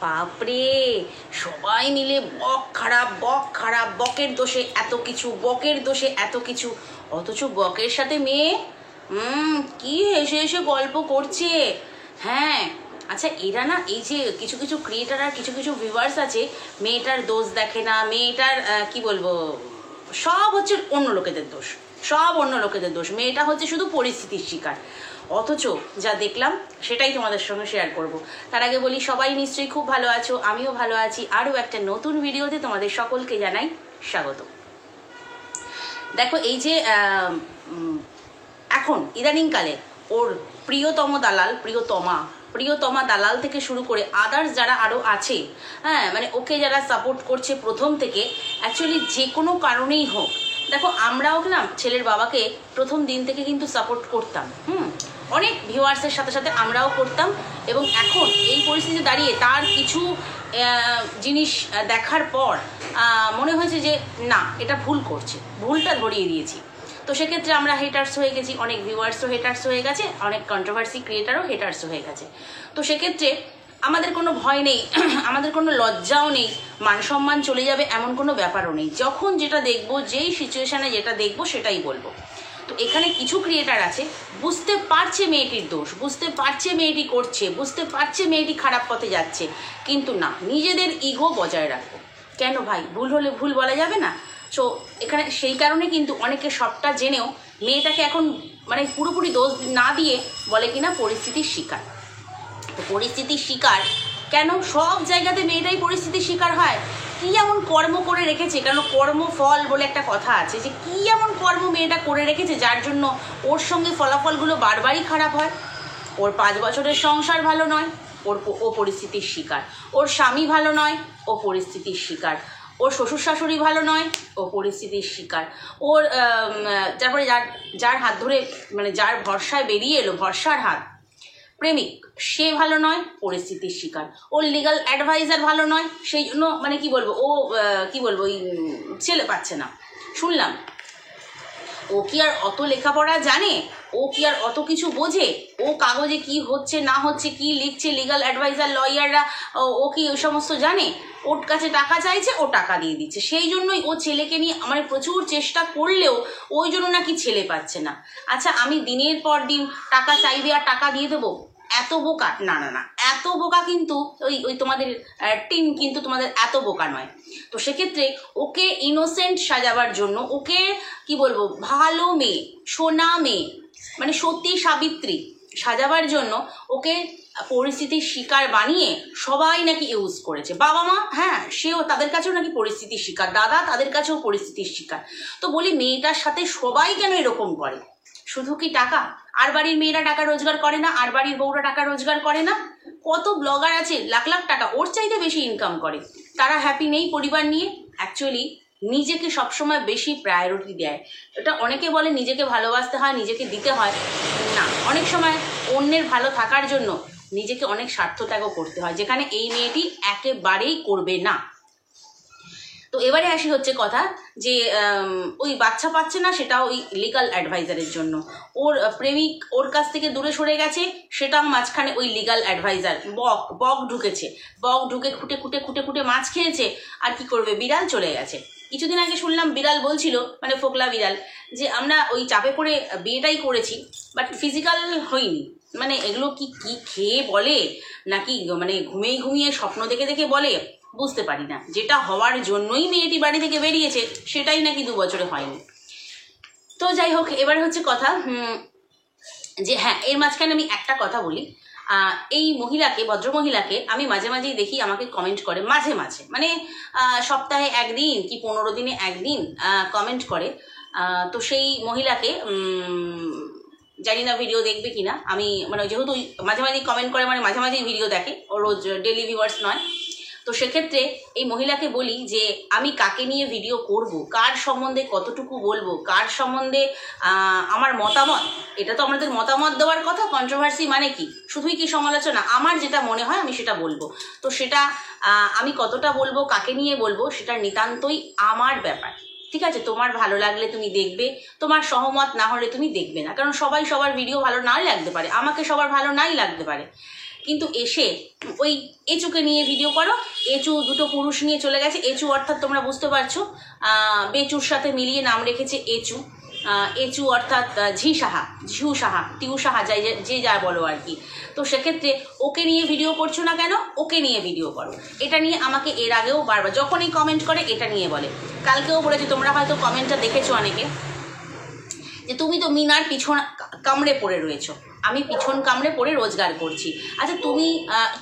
বাপরে, সবাই মিলে বক খারাপ, বক খারাপ, বকের দোষে এত কিছু, বকের দোষে এত কিছু। অথচ বকের সাথে মেয়ে কি হেসে হেসে গল্প করছে। হ্যাঁ, আচ্ছা, এরা না, এই যে কিছু কিছু ক্রিয়েটার আর কিছু কিছু ভিউয়ার্স আছে, মেয়েটার দোষ দেখে না, মেয়েটার কি বলবো, সব হচ্ছে অন্য লোকেদের দোষ, সব অন্য লোকেদের দোষ, মেয়েটা হচ্ছে শুধু পরিস্থিতির শিকার। অথচ যা দেখলাম সেটাই তোমাদের সঙ্গে শেয়ার করব। তার আগে বলি, সবাই নিশ্চয়ই খুব ভালো আছো, আমিও ভালো আছি। আরও একটা নতুন ভিডিওতে তোমাদের সকলকে জানাই স্বাগত। দেখো, এই যে এখন ইদানিংকালে ওর প্রিয়তমা দালাল থেকে শুরু করে আদার্স যারা আরও আছে, হ্যাঁ, মানে ওকে যারা সাপোর্ট করছে প্রথম থেকে, অ্যাকচুয়ালি যে কোনো কারণেই হোক, দেখো আমরাও না ছেলের বাবাকে প্রথম দিন থেকে কিন্তু সাপোর্ট করতাম, অনেক ভিউয়ার্সের সাথে সাথে আমরাও করতাম। এবং এখন এই পরিস্থিতিতে দাঁড়িয়ে তার কিছু জিনিস দেখার পর মনে হয়েছে যে না, এটা ভুল করছে, ভুলটা ধরিয়ে দিয়েছি। তো সেক্ষেত্রে আমরা হেটার্স হয়ে গেছি, অনেক ভিউয়ার্সও হেটার্স হয়ে গেছে, অনেক কন্ট্রোভার্সি ক্রিয়েটারও হেটার্স হয়ে গেছে। তো সেক্ষেত্রে আমাদের কোনো ভয় নেই, আমাদের কোনো লজ্জাও নেই, মান সম্মান চলে যাবে এমন কোনো ব্যাপারও নেই। যখন যেটা দেখবো, যেই সিচুয়েশানে যেটা দেখবো সেটাই বলবো। তো এখানে কিছু ক্রিয়েটার আছে, বুঝতে পারছে মেয়েটির দোষ, বুঝতে পারছে মেয়েটি করছে, বুঝতে পারছে মেয়েটি খারাপ পথে যাচ্ছে, কিন্তু না, নিজেদের ইগো বজায় রাখবো। কেন ভাই, ভুল হলে ভুল বলা যাবে না? সো এখানে সেই কারণে কিন্তু অনেকে সবটা জেনেও মেয়েটাকে এখন মানে পুরোপুরি দোষ না দিয়ে বলে কিনা পরিস্থিতির শিকার। তো পরিস্থিতির শিকার কেন? সব জায়গাতে মেয়েটাই পরিস্থিতির শিকার হয়। কি এমন কর্ম করে রেখেছে, কেন কর্মফল বলে একটা কথা আছে, যে কি এমন কর্ম মেয়েটা করে রেখেছে যার জন্য ওর সঙ্গে ফলাফলগুলো বারবারই খারাপ হয়। ওর 5 বছরের সংসার ভালো নয়, ও পরিস্থিতির শিকার। ওর স্বামী ভালো নয়, ও পরিস্থিতির শিকার। ওর শ্বশুর শাশুড়ি ভালো নয়, ও পরিস্থিতির শিকার। ওর তারপরে যার হাত ধরে, মানে যার ভরসায় বেরিয়ে এলো, ভরসার হাত, প্রেমিক, সে ভালো নয়, পরিস্থিতির শিকার। ওর লিগাল অ্যাডভাইজার ভালো নয়, সেই জন্য মানে কি বলবো, ও কি বলবো, ওই ছেলে পাচ্ছে না। শুনলাম ও কি আর অত লেখাপড়া জানে, ও কি আর অত কিছু বোঝে, ও কাগজে কি হচ্ছে না হচ্ছে, কি লিখছে লিগাল অ্যাডভাইজার লয়াররা, ও কি ওই সমস্ত জানে? ওর কাছে টাকা চাইছে, ও টাকা দিয়ে দিচ্ছে, সেই জন্যই ও ছেলেকে নিয়ে মানে প্রচুর চেষ্টা করলেও ওই জন্য নাকি ছেলে পাচ্ছে না। আচ্ছা, আমি দিনের পর দিন টাকা চাইবে আর টাকা দিয়ে দেবো? এত বোকা না, না, না, এত বোকা কিন্তু ওই তোমাদের টিম কিন্তু তোমাদের এত বোকা নয়। তো সেক্ষেত্রে ওকে ইনোসেন্ট সাজাবার জন্য, ওকে কি বলবো, ভালো মেয়ে, সোনা মেয়ে, মানে সতী সাবিত্রী সাজাবার জন্য ওকে পরিস্থিতির শিকার বানিয়ে সবাই নাকি ইউজ করেছে। বাবা মা, হ্যাঁ, সেও, তাদের কাছেও নাকি পরিস্থিতির শিকার, দাদা তাদের কাছেও পরিস্থিতির শিকার। তো বলি, মেয়েটার সাথে সবাই কেন এরকম করে? শুধু কি টাকা? আর বাড়ির মেয়েরা টাকা রোজগার করে না? আর বাড়ির বউরা টাকা রোজগার করে না? কত ব্লগার আছে লাখ লাখ টাকা, ওর চাইতে বেশি ইনকাম করে, তারা হ্যাপি নেই পরিবার নিয়ে? অ্যাকচুয়ালি নিজেকে সবসময় বেশি প্রায়োরিটি দেয়। এটা অনেকে বলে নিজেকে ভালোবাসতে হয়, নিজেকে দিতে হয়, না, অনেক সময় অন্যের ভালো থাকার জন্য নিজেকে অনেক স্বার্থত্যাগও করতে হয়, যেখানে এই মেয়েটি একেবারেই করবে না। তো এবারে আসি হচ্ছে কথা, যে ওই বাচ্চা পাচ্ছে না, সেটা ওই লিগাল অ্যাডভাইজারের জন্য। ওর প্রেমিক ওর কাছ থেকে দূরে সরে গেছে, সেটাও মাঝখানে ওই লিগাল অ্যাডভাইজার। বক ঢুকেছে, বক ঢুকে খুঁটে খুঁটে খুঁটে খুঁটে মাছ খেয়েছে, আর কি করবে, বিড়াল চলে গেছে। কিছুদিন আগে শুনলাম বিড়াল বলছিল, মানে ফোকলা বিড়াল, যে আমরা ওই চাপে পড়ে বিয়েটাই করেছি, বাট ফিজিক্যাল হইনি। মানে এগুলো কি কি খেয়ে বলে, নাকি মানে ঘুমিয়ে ঘুমিয়ে স্বপ্ন দেখে দেখে বলে, বুঝতে পারি না। যেটা হওয়ার জন্যই মেয়েটি বাড়ি থেকে বেরিয়েছে, সেটাই নাকি 2 বছরে হয়নি। তো যাই হোক, এবার হচ্ছে কথা, যে হ্যাঁ, এর মাঝখানে আমি একটা কথা বলি। এই মহিলাকে, ভদ্রমহিলাকে আমি মাঝে মাঝেই দেখি, আমাকে কমেন্ট করে মাঝে মাঝে, মানে সপ্তাহে 1 দিন কি 15 দিনে 1 দিন কমেন্ট করে। তো সেই মহিলাকে জানি না ভিডিও দেখবে কিনা, আমি মানে যেহেতু মাঝে মাঝেই কমেন্ট করে, মানে মাঝে মাঝেই ভিডিও দেখে, ও রোজ ডেলি ভিউয়ার্স নয়। তো সেক্ষেত্রে এই মহিলাকে বলি যে আমি কাকে নিয়ে ভিডিও করব, কার সম্বন্ধে কতটুকু বলবো, কার সম্বন্ধে আমার মতামত, এটা তো আমাদের মতামত দেওয়ার কথা। কন্ট্রোভার্সি মানে কি, শুধুই কি সমালোচনা? আমার যেটা মনে হয় আমি সেটা বলবো। তো সেটা আমি কতটা বলবো, কাকে নিয়ে বলবো, সেটা নিতান্তই আমার ব্যাপার। ঠিক আছে, তোমার ভালো লাগলে তুমি দেখবে, তোমার সহমত না হলে তুমি দেখবে না, কারণ সবাই সবার ভিডিও ভালো নাই লাগতে পারে, আমাকে সবার ভালো নাই লাগতে পারে। কিন্তু এসে ওই এচুকে নিয়ে ভিডিও করো। এচু দুটো পুরুষ নিয়ে চলে গেছে। এচু অর্থাৎ তোমরা বুঝতে পারছো, বেচুর সাথে মিলিয়ে নাম রেখেছে এচু। এচু অর্থাৎ ঝি সাহা, ঝিউ সাহা, টিউ সাহা, যাই যে যা বলো আর কি। তো সেক্ষেত্রে ওকে নিয়ে ভিডিও করছো না কেন? ওকে নিয়ে ভিডিও করো। এটা নিয়ে আমাকে এর আগেও বারবার যখনই কমেন্ট করে এটা নিয়ে বলে। কালকেও বলেছে, তোমরা হয়তো কমেন্টটা দেখেছো অনেকে, যে তুমি তো মিনার পিছন কামড়ে পড়ে রয়েছো। আমি পিছন কামড়ে পড়ে রোজগার করছি। আচ্ছা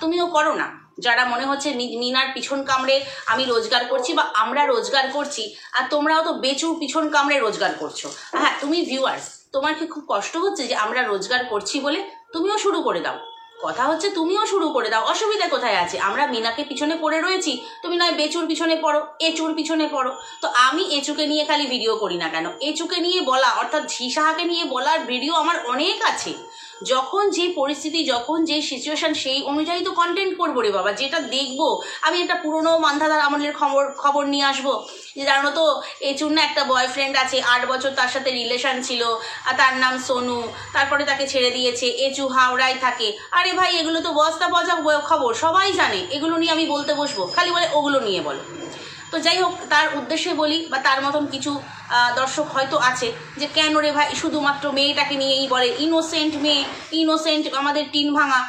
তুমিও করো না। যারা মনে হচ্ছে মিনার পিছন কামড়ে আমি রোজগার করছি বা আমরা রোজগার করছি, আর তোমরাও তো বেচুর পিছন কামড়ে রোজগার করছো। হ্যাঁ, তুমি ভিউয়ার্স, তোমার কি খুব কষ্ট হচ্ছে যে আমরা রোজগার করছি বলে? তুমিও শুরু করে দাও। কথা হচ্ছে তুমিও শুরু করে দাও, অসুবিধা কোথায় আছে? আমরা মিনাকে পিছনে পড়ে রয়েছি, তুমি নয় বেচুর পিছনে পড়ো, এচুর পিছনে পড়ো। তো আমি এচুকে নিয়ে খালি ভিডিও করি না কেন? এচুকে নিয়ে বলা অর্থাৎ ঝি সাহাকে নিয়ে বলার ভিডিও আমার অনেক আছে। যখন যে পরিস্থিতি, যখন যে সিচুয়েশন, সেই অনুযায়ী তো কন্টেন্ট করবো রে বাবা। যেটা দেখবো, আমি একটা পুরোনো মান্ধাতার আমলের খবর নিয়ে আসবো যে জানো তো এচুর না একটা বয়ফ্রেন্ড আছে, 8 বছর তার সাথে রিলেশন ছিল, আর তার নাম সোনু, তারপরে তাকে ছেড়ে দিয়েছে, এচু হাওড়ায় থাকে। আরে ভাই, এগুলো তো বস্তা পচা খবর, সবাই জানে। এগুলো নিয়ে আমি বলতে বসবো? খালি বলে ওগুলো নিয়ে বলো। তো যাই হোক, তার উদ্দেশ্যে বলি, বা তার মতন কিছু দর্শক হয়তো আছে যে কেন রে ভাই শুধুমাত্র মেয়েটাকে নিয়েই বলে, ইনোসেন্ট মেয়ে, ইনোসেন্ট আমাদের টিন ভাঙা,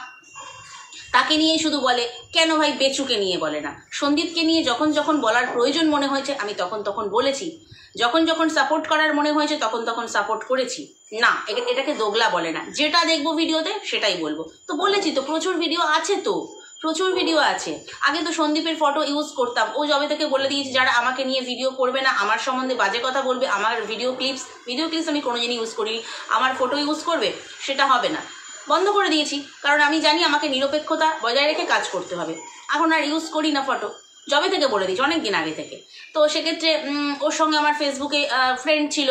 তাকে নিয়েই শুধু বলে, কেন ভাই বেচুকে নিয়ে বলে না? সন্দীপকে নিয়ে যখন যখন বলার প্রয়োজন মনে হয়েছে আমি তখন বলেছি, যখন যখন সাপোর্ট করার মনে হয়েছে তখন সাপোর্ট করেছি। না, এটাকে দোগলা বলে না। যেটা দেখবো ভিডিওতে সেটাই বলবো। তো বলেছি তো, প্রচুর ভিডিও আছে, তো প্রচুর ভিডিও আছে। আগে তো সন্দীপের ফটো ইউজ করতাম, ও যবে থেকে বলে দিয়েছি যারা আমাকে নিয়ে ভিডিও করবে না, আমার সম্বন্ধে বাজে কথা বলবে, আমার ভিডিও ক্লিপস আমি কোনোদিনই ইউজ করিনি, আমার ফটো ইউজ করবে, সেটা হবে না, বন্ধ করে দিয়েছি। কারণ আমি জানি আমাকে নিরপেক্ষতা বজায় রেখে কাজ করতে হবে। এখন আর ইউজ করি না ফটো, যবে থেকে বলে দিয়েছি, অনেক দিন আগে থেকে। তো সেক্ষেত্রে ওর সঙ্গে আমার ফেসবুকে ফ্রেন্ড ছিল,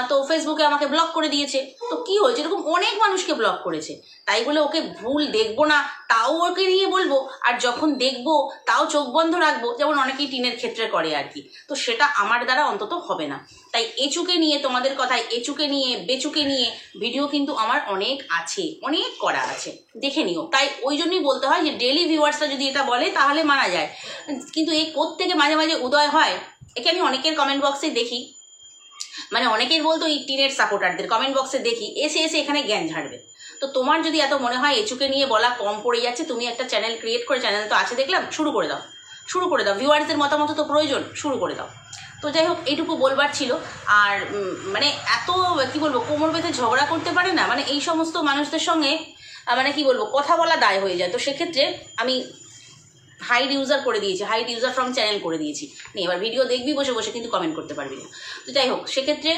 তো ফেসবুকে আমাকে ব্লক করে দিয়েছে। তো কি হয়েছে? এরকম অনেক মানুষকে ব্লক করেছে। তাই বলে ওকে ভুল দেখবো না, তাও ওকে নিয়ে বলবো, আর যখন দেখবো তাও চোখ বন্ধ রাখবো, যেমন অনেকেই টিনের ক্ষেত্রে করে আর কি। তো সেটা আমার দ্বারা অন্তত হবে না। তাই এচুকে নিয়ে, তোমাদের কথায় এচুকে নিয়ে, বেচুকে নিয়ে ভিডিও কিন্তু আমার অনেক আছে, অনেক করা আছে, দেখে নিও। তাই ওই জন্যই বলতে হয় যে ডেলি ভিউয়ার্সরা যদি এটা বলে তাহলে মানা যায়, কিন্তু এই কোত্থেকে মাঝে মাঝে উদয় হয়। একে আমি অনেকের কমেন্ট বক্সে দেখি, মানে অনেকের বলতো এই টিনের সাপোর্টারদের কমেন্ট বক্সে দেখি এসে এখানে জ্ঞান ঝাড়বে। তো তোমার যদি এত মনে হয় এচুকে নিয়ে বলা কম পড়ে যাচ্ছে, তুমি একটা চ্যানেল ক্রিয়েট করে, চ্যানেল তো আছে দেখলাম, শুরু করে দাও। ভিউয়ার্সদের মতামত তো প্রয়োজন, শুরু করে দাও। তো যাই হোক, এইটুকু বলবার ছিল। আর মানে এত কি বলবো, কোমর বেঁধে ঝগড়া করতে পারে না, মানে এই সমস্ত মানুষদের সঙ্গে মানে কি বলবো, কথা বলা দায় হয়ে যায়। তো সেক্ষেত্রে আমি হাইড ইউজার করে দিয়েছি, হাইড ইউজার ফ্রম চ্যানেল করে দিয়েছি। নিয়ে এবার ভিডিও দেখবি বসে বসে, কিন্তু কমেন্ট করতে পারবি না। তো যাই হোক, সেক্ষেত্রে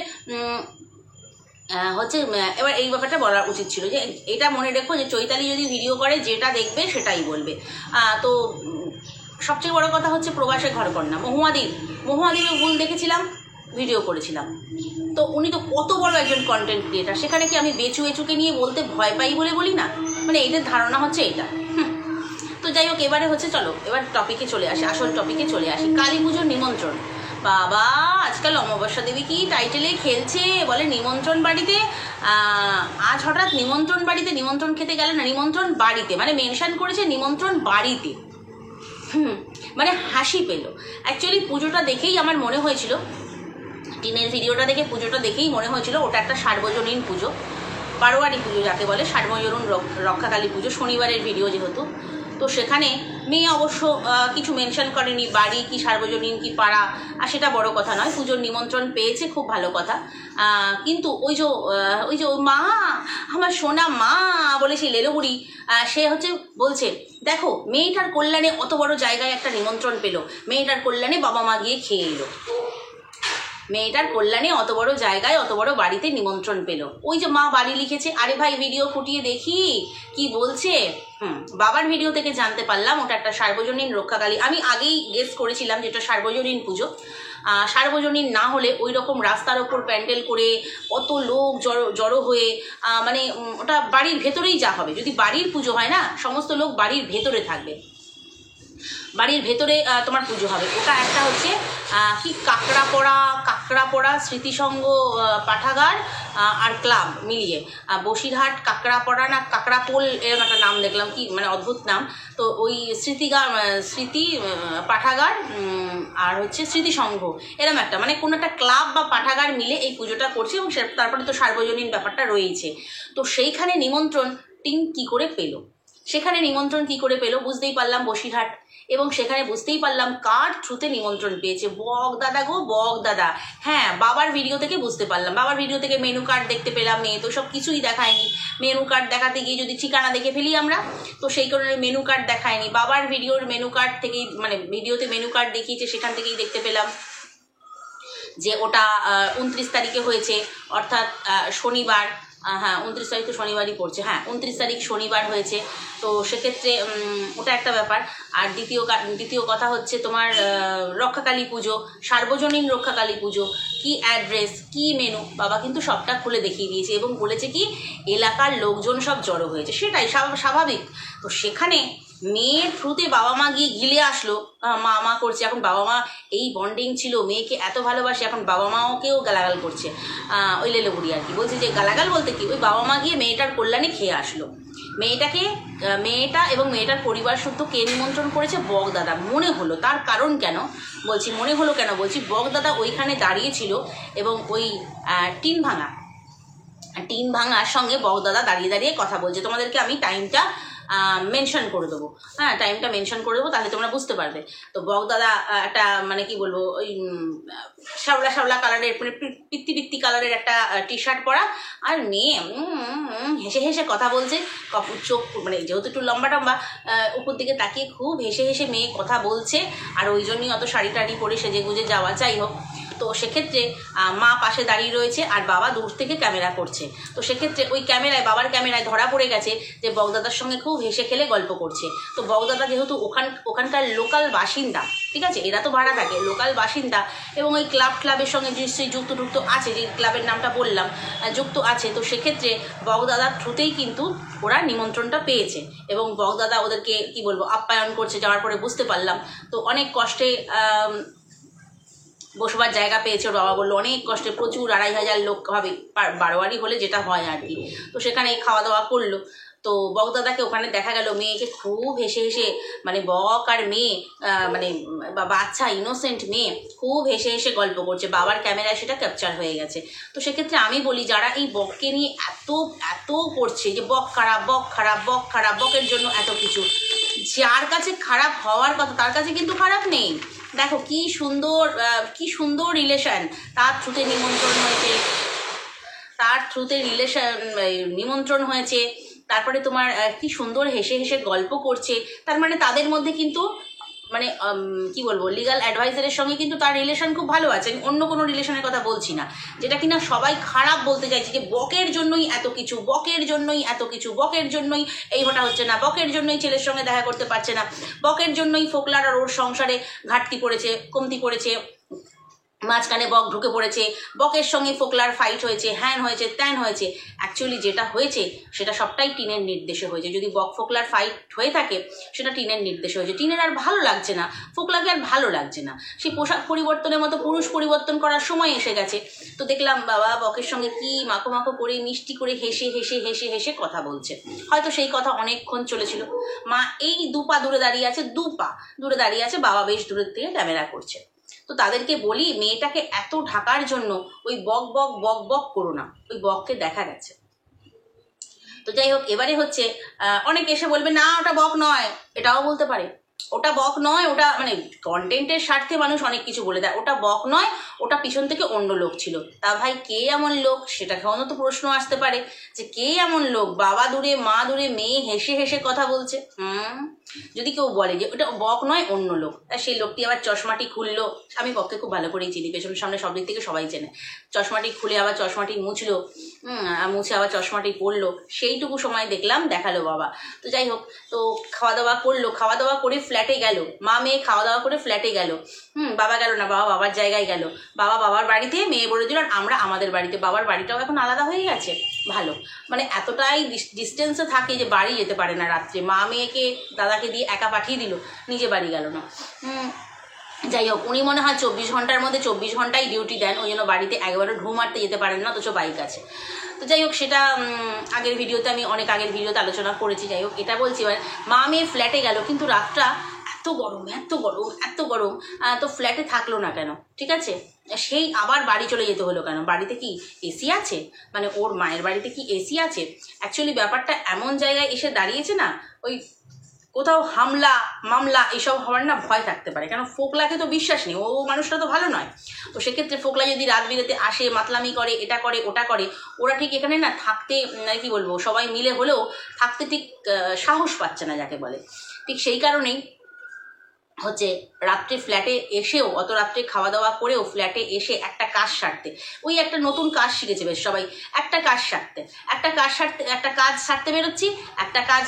হচ্ছে এবার এই ব্যাপারটা বলা উচিত ছিল যে এটা মনে রেখো যে চৈতালি যদি ভিডিও করে যেটা দেখবে সেটাই বলবে। তো সবচেয়ে বড় কথা হচ্ছে প্রবাসে ঘরকন্যা মহুয়াদিরও ভুল দেখেছিলাম, ভিডিও করেছিলাম। তো উনি তো কত বড় একজন কন্টেন্ট ক্রিয়েটার, সেখানে কি আমি এচুকে নিয়ে বলতে ভয় পাই বলে বলি না? মানে এদের ধারণা হচ্ছে এটা। তো যাই হোক, এবারে হচ্ছে চলো এবার টপিকে চলে আসি, আসল টপিকে চলে আসি। কালী পুজোর নিমন্ত্রণ। বাবা, আজকাল অমাবস্যা দেবী কি টাইটেলে খেলছে, বলে নিমন্ত্রণ বাড়িতে। আজ হঠাৎ নিমন্ত্রণ বাড়িতে, নিমন্ত্রণ খেতে গেলে না, নিমন্ত্রণ বাড়িতে, মানে মেনশন করেছে নিমন্ত্রণ বাড়িতে। মানে হাসি পেল। অ্যাকচুয়ালি পুজোটা দেখেই আমার মনে হয়েছিল, টিনের ভিডিওটা দেখে পুজোটা দেখেই মনে হয়েছিল ওটা একটা সার্বজনীন পুজো, বারোয়ারি পুজো যাকে বলে, সার্বজনীন রক্ষাকালী পুজো, শনিবারের ভিডিও যেহেতু। তো সেখানে মেয়ে অবশ্য কিছু মেনশন করেনি বাড়ি কি সার্বজনীন কি পাড়া, আর সেটা বড় কথা নয়, পুজোর নিমন্ত্রণ পেয়েছে, খুব ভালো কথা। কিন্তু ওই যে মা, আমার সোনা মা বলে সেই লেলোগুড়ি, সে হচ্ছে বলছে দেখো মেয়েটার কল্যাণে অত বড় জায়গায় একটা নিমন্ত্রণ পেলো, মেয়েটার কল্যাণে বাবা মা গিয়ে খেয়ে এলো, মেয়েটার কল্যাণে অত বড় জায়গায় অত বড় বাড়িতে নিমন্ত্রণ পেল। ওই যে মা বাড়ি লিখেছে। আরে ভাই, ভিডিও ফুটিয়ে দেখি কি বলছে। বাবার ভিডিও থেকে জানতে পারলাম ওটা একটা সার্বজনীন রক্ষাকালী। আমি আগেই গেস করেছিলাম যে এটা সার্বজনীন পুজো। সার্বজনীন না হলে ওই রকম রাস্তার ওপর প্যান্ডেল করে অত লোক জড়ো হয়ে, মানে ওটা বাড়ির ভেতরেই যা হবে। যদি বাড়ির পুজো হয় না, সমস্ত লোক বাড়ির ভেতরে থাকবে। বাড়ির ভেতরে তোমার পুজো হবে। ওটা একটা হচ্ছে কি কাঁকড়াপড়া স্মৃতিসংঘ পাঠাগার আর ক্লাব মিলিয়ে বসিরহাট কাঁকড়াপড়া না কাঁকড়াপোল এরকম একটা নাম দেখলাম, কি মানে অদ্ভুত নাম। তো ওই স্মৃতি পাঠাগার আর হচ্ছে স্মৃতিসংঘ এরকম একটা মানে কোনো একটা ক্লাব বা পাঠাগার মিলে এই পুজোটা করছে, এবং তারপরে তো সার্বজনীন ব্যাপারটা রয়েছে। তো সেইখানে নিমন্ত্রণ টিম কি করে পেলো, সেখানে নিমন্ত্রণ কি করে পেলো বুঝতেই পারলাম বসিরহাট, এবং সেখানে বুঝতেই পারলাম কার থ্রুতে নিমন্ত্রণ পেয়েছে। বক দাদা গো বক দাদা, হ্যাঁ বাবার ভিডিও থেকে বুঝতে পারলাম, বাবার ভিডিও থেকে মেনু কার্ড দেখতে পেলাম। মেয়ে তো সব কিছুই দেখায়নি, মেনু কার্ড দেখাতে গিয়ে যদি ঠিকানা দেখে ফেলি আমরা, তো সেই কারণে মেনু কার্ড দেখায়নি। বাবার ভিডিওর মেনু কার্ড থেকেই মানে ভিডিওতে মেনু কার্ড দেখিয়েছে, সেখান থেকেই দেখতে পেলাম যে ওটা 29 তারিখে হয়েছে, অর্থাৎ শনিবার। হ্যাঁ 29 তারিখ তো শনিবারই পড়ছে, হ্যাঁ 29 তারিখ শনিবার হয়েছে। তো সেক্ষেত্রে ওটা একটা ব্যাপার। আর দ্বিতীয় কথা হচ্ছে তোমার রক্ষাকালী পুজো, সার্বজনীন রক্ষাকালী পুজো, কি অ্যাড্রেস কি মেনু বাবা কিন্তু সবটা খুলে দেখিয়ে দিয়েছে, এবং বলেছে কি এলাকার লোকজন সব জড়ো হয়েছে, সেটাই স্বাভাবিক। তো সেখানে মেয়ের থ্রুতে বাবা মা গিয়ে গিলে আসলো, মা করছে। এখন বাবা মা এই বন্ডিং ছিল, মেয়েকে এত ভালোবাসে, এখন বাবা মাওকেও গালাগাল করছে, ওই লেলেবুড়ি আর কি। বলছি যে গালাগাল বলতে কি, ওই বাবা মা গিয়ে মেয়েটার কল্যাণে খেয়ে আসলো। মেয়েটা এবং মেয়েটার পরিবার শুদ্ধ কে নিমন্ত্রণ করেছে, বক দাদা মনে হলো। তার কারণ কেন বলছি, মনে হলো কেন বলছি, বক দাদা ওইখানে দাঁড়িয়েছিল, এবং ওই টিন ভাঙার সঙ্গে বক দাদা দাঁড়িয়ে কথা বলছে। তোমাদেরকে আমি টাইমটা মেনশন করে দেবো, হ্যাঁ টাইমটা মেনশন করে দেবো, তাহলে তোমরা বুঝতে পারবে। তো বক দাদা একটা মানে কি বলবো, ওই শ্যাওলা কালারের মানে পিত্তি কালারের একটা টি শার্ট পরা, আর মেয়ে হেসে কথা বলছে, চোখ মানে যেহেতু একটু লম্বা উপর দিকে তাকিয়ে খুব হেসে মেয়ে কথা বলছে। আর ওই জন্যই অত শাড়ি টাড়ি পরে সেজে গুজে যাওয়া, যাই হোক। তো সেক্ষেত্রে মা পাশে দাঁড়িয়ে রয়েছে, আর বাবা দূর থেকে ক্যামেরা করছে। তো সেক্ষেত্রে ওই বাবার ক্যামেরায় ধরা পড়ে গেছে যে বকদাদার সঙ্গে খুব হেসে খেলে গল্প করছে। তো বকদাদা যেহেতু ওখানকার লোকাল বাসিন্দা, ঠিক আছে, এরা তো ভাড়া থাকে, লোকাল বাসিন্দা, এবং ওই ক্লাবের সঙ্গে নিশ্চয়ই যুক্ত আছে, যে ক্লাবের নামটা বললাম যুক্ত আছে। তো সেক্ষেত্রে বকদাদার থ্রুতেই কিন্তু ওরা নিমন্ত্রণটা পেয়েছে, এবং বকদাদা ওদেরকে কি বলবো আপ্যায়ন করছে। যাওয়ার পরে বুঝতে পারলাম তো অনেক কষ্টে বসবার জায়গা পেয়েছে। ওর বাবা বললো অনেক কষ্টে, প্রচুর 2500 লোক হবে, বারোয়ারি হলে যেটা হয় আর কি। তো সেখানে খাওয়া দাওয়া করলো। তো বকদাদাকে ওখানে দেখা গেল মেয়েকে খুব হেসে মানে বক আর মেয়ে মানে বাচ্চা ইনোসেন্ট মেয়ে খুব হেসে গল্প করছে, বাবার ক্যামেরায় সেটা ক্যাপচার হয়ে গেছে। তো সেক্ষেত্রে আমি বলি যারা এই বককে নিয়ে এত করছে যে বক খারাপ, বকের জন্য এত কিছু, যার কাছে খারাপ হওয়ার কথা তার কাছে কিন্তু খারাপ নেই। দেখো কি সুন্দর রিলেশন, তার থ্রুতে নিমন্ত্রণ হয়েছে, তারপরে তোমার কি সুন্দর হেসে গল্প করছে। তার মানে তাদের মধ্যে কিন্তু মানে কি বলবো লিগ্যাল অ্যাডভাইজারের সঙ্গে কিন্তু তার রিলেশন খুব ভালো আছে। আমি অন্য কোনো রিলেশনের কথা বলছি না, যেটা কিনা সবাই খারাপ বলতে চাইছে যে বকের জন্যই এত কিছু, বকের জন্যই এই হটা হচ্ছে না, বকের জন্যই ছেলের সঙ্গে দেখা করতে পারছে না, বকের জন্যই ফোকলার আর ওর সংসারে কমতি পড়েছে, মাঝখানে বক ঢুকে পড়েছে, বকের সঙ্গে ফোকলার ফাইট হয়েছে, হ্যান হয়েছে ত্যান হয়েছে। অ্যাকচুয়ালি যেটা হয়েছে সেটা সবটাই টিনের নির্দেশে হয়েছে। যদি বক ফোকলার ফাইট হয়ে থাকে সেটা টিনের নির্দেশে হয়েছে। টিনের আর ভালো লাগছে না, ফোকলাকে আর ভালো লাগছে না, সেই পোশাক পরিবর্তনের মতো পুরুষ পরিবর্তন করার সময় এসে গেছে। তো দেখলাম বাবা বকের সঙ্গে কি মাখো করে মিষ্টি করে হেসে কথা বলছে। হয়তো সেই কথা অনেকক্ষণ চলেছিল। মা এই দুপা দূরে দাঁড়িয়ে আছে, বাবা বেশ দূরের থেকে ক্যামেরা করছে। তো তাদেরকে বলি মেয়েটাকে এত ঢাকার জন্য ওই বক করো না, ওই বককে দেখা গেছে। তো যাই হোক, এবারে হচ্ছে অনেকে এসে বলবে না ওটা বক নয়, এটাও বলতে পারে ওটা বক নয়, ওটা মানে কন্টেন্টের স্বার্থে মানুষ অনেক কিছু বলে দেয়, ওটা বক নয়, ওটা পিছন থেকে অন্য লোক ছিল। তা ভাই কে এমন লোক, সেটাকে অন্তত প্রশ্ন আসতে পারে যে কে এমন লোক, বাবা দূরে মা দূরে, মেয়ে হেসে কথা বলছে। যদি কেউ বলে যে ওটা বক নয় অন্য লোক, তা সেই লোকটি আবার চশমাটি খুললো, আমি বককে খুব ভালো করেই চিনি, পেছনের সামনে সব দিক থেকে সবাই চেনে, চশমাটি খুলে আবার চশমাটি মুছলো, মুছে আবার চশমাটি পরলো, সেইটুকু সময় দেখালো বাবা। তো যাই হোক, তো খাওয়া দাওয়া করে ফ্ল্যাটে গেল, মা মেয়ে খাওয়া দাওয়া করে ফ্ল্যাটে গেল, বাবা গেল না, বাবা বাবার জায়গায় গেল, বাবা বাবার বাড়িতে, মেয়ে বলে দিল আমরা আমাদের বাড়িতে। বাবার বাড়িটাও এখন আলাদা হয়ে গেছে, ভালো, মানে এতটাই ডিস্টেন্সে থাকে যে বাড়ি যেতে পারে না রাত্রে। মা মেয়েকে দাদাকে দিয়ে একা পাঠিয়ে দিল, নিজে বাড়ি গেল না। যাই হোক, উনি মনে হয় 24 ঘন্টার মধ্যে 24 ঘন্টাই ডিউটি দেন, ওই জন্য বাড়িতে একবারে ঢু মারতে যেতে পারেন না, অথচ বাইক আছে। তো যাই হোক, সেটা আগের ভিডিওতে আমি অনেক আগের ভিডিওতে আলোচনা করেছি। যাই হোক, এটা বলছি এবার, মা মেয়ে ফ্ল্যাটে গেল, কিন্তু রাতটা এত গরম এত গরম এত গরম, তো ফ্ল্যাটে থাকলো না কেন? ঠিক আছে, সেই আবার বাড়ি চলে যেতে হলো কেন? বাড়িতে কি এসি আছে? মানে ওর মায়ের বাড়িতে কি এসি আছে? অ্যাকচুয়ালি ব্যাপারটা এমন জায়গায় এসে দাঁড়িয়েছে না, ওই কোথাও হামলা মামলা এসব হওয়ার না ভয় থাকতে পারে, কারণ ফোকলাকে তো বিশ্বাস নেই, ও মানুষটা তো ভালো নয়। তো সেক্ষেত্রে ফোকলা যদি রাত বিরেতে আসে, মাতলামি করে, এটা করে ওটা করে, ওরা ঠিক এখানে না থাকতে, কি বলবো, সবাই মিলে হলেও থাকতে ঠিক সাহস পাচ্ছে না যাকে বলে। ঠিক সেই কারণেই হচ্ছে রাত্রে ফ্ল্যাটে এসেও, অত রাত্রে খাওয়া দাওয়া করেও ফ্ল্যাটে এসে একটা কাজ সারতে, ওই একটা নতুন কাজ শিখেছে বেশ সবাই, একটা কাজ সারতে বেরোচ্ছি, একটা কাজ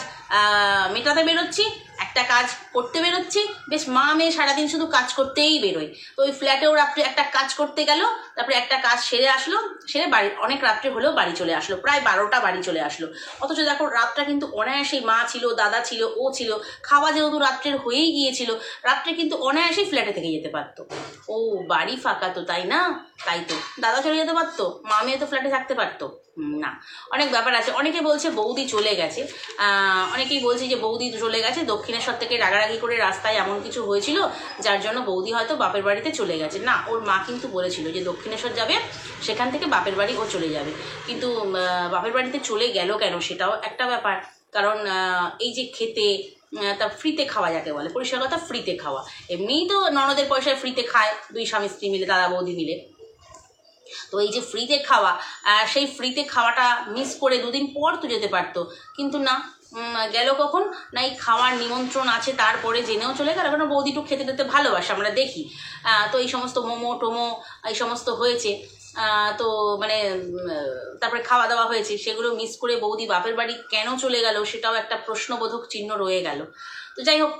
মেটাতে বেরোচ্ছি, একটা কাজ করতে বেরোচ্ছি, বেশ মা মেয়ে সারাদিন শুধু কাজ করতেই বেরোয়। তো ওই ফ্ল্যাটেও রাত্রে একটা কাজ করতে গেল, তারপরে একটা কাজ সেরে আসলো, সেরে বাড়ি অনেক রাত্রে হলেও বাড়ি চলে আসলো, প্রায় 12টা বাড়ি চলে আসলো। অথচ দেখো রাতটা কিন্তু অনায়াসেই, মা ছিল, দাদা ছিল, ও ছিল, খাওয়া যেহেতু রাত্রের হয়েই গিয়েছিল, রাত্রে কিন্তু অনায়াসেই ফ্ল্যাটে থেকে যেতে পারতো। ও বাড়ি ফাঁকা তো, তাই না? তাই তো দাদা চলে যেতে পারতো, মা মেয়ে তো ফ্ল্যাটে থাকতে পারতো না। অনেক ব্যাপার আছে। অনেকে বলছে বৌদি চলে গেছে, অনেকেই বলছে যে বৌদি চলে গেছে, দক্ষিণেশ্বর থেকে রাগারাগি করে রাস্তায় এমন কিছু হয়েছিল যার জন্য বৌদি হয়তো বাপের বাড়িতে চলে গেছে। না, ওর মা কিন্তু বলেছিল যে দক্ষিণেশ্বর যাবে, সেখান থেকে বাপের বাড়ি ও চলে যাবে। কিন্তু বাপের বাড়িতে চলে গেল কেন, সেটাও একটা ব্যাপার। কারণ এই যে খেতে, তা ফ্রিতে খাওয়া যাকে বলে, পরিষ্কার কথা ফ্রিতে খাওয়া, এমনিই তো ননদের পয়সায় ফ্রিতে খায় দুই স্বামী স্ত্রী মিলে, দাদা বৌদি মিলে। তো এই যে ফ্রিতে খাওয়া, সেই ফ্রিতে খাওয়াটা মিস করে দুদিন পর তো যেতে পারতো, কিন্তু না, গেল কখন না, এই খাওয়ার নিমন্ত্রণ আছে তারপরে জেনেও চলে গেল। কারণ বৌদি একটু খেতে দিতে ভালোবাসে, আমরা দেখি। তো এই সমস্ত মোমো টোমো এই সমস্ত হয়েছে, তো মানে তারপরে খাওয়া দাওয়া হয়েছে, সেগুলো মিস করে বৌদি বাপের বাড়ি কেন চলে গেল, সেটাও একটা প্রশ্নবোধক চিহ্ন রয়ে গেল। তো যাই হোক,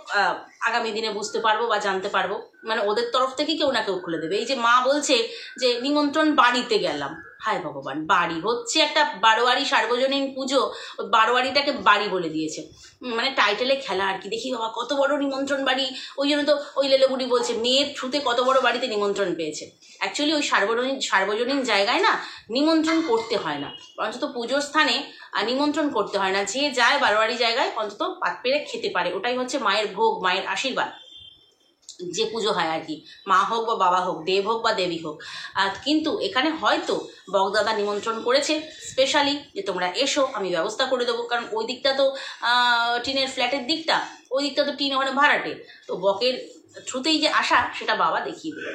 আগামী দিনে বুঝতে পারবো বা জানতে পারবো, মানে ওদের তরফ থেকে কেউ না কেউ খুলে দেবে। এই যে মা বলছে যে নিমন্ত্রণ বাড়িতে গেলাম, হায় ভগবান, বাড়ি হচ্ছে একটা বারোয়ারি সার্বজনীন পুজো, ওই বারোয়ারিটাকে বাড়ি বলে দিয়েছে, মানে টাইটেলে খেলা আর কি। দেখি বাবা কত বড় নিমন্ত্রণ বাড়ি, ওই জন্য তো ওই লেলেবুড়ি বলছে মেয়ের থ্রুতে কত বড় বাড়িতে নিমন্ত্রণ পেয়েছে। অ্যাকচুয়ালি ওই সার্বজনীন জায়গায় না নিমন্ত্রণ করতে হয় না, অন্তত পুজোর স্থানে নিমন্ত্রণ করতে হয় না। যে যায় বারোয়ারি জায়গায় অন্তত পাত পেরে খেতে পারে, ওটাই হচ্ছে মায়ের ভোগ, মায়ের আশীর্বাদ, যে পুজো হয় আর কি, মা হোক বা বাবা হোক, দেব হোক বা দেবী হোক। কিন্তু এখানে হয়তো বগদাদা নিমন্ত্রণ করেছে স্পেশালি যে তোমরা এসো, আমি ব্যবস্থা করে দেবো। কারণ ওই দিকটা তো টিনের ফ্ল্যাটের দিকটা, ওই দিকটা তো টিন ওখানে ভাড়াটে, তো বকের থ্রুতেই যে আসা সেটা বাবা দেখিয়ে দেবে।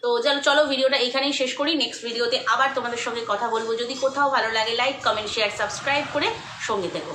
তো চলো ভিডিওটা এইখানেই শেষ করি। নেক্সট ভিডিওতে আবার তোমাদের সঙ্গে কথা বলবো। যদি কোথাও ভালো লাগে লাইক কমেন্ট শেয়ার সাবস্ক্রাইব করে সঙ্গে থেকো।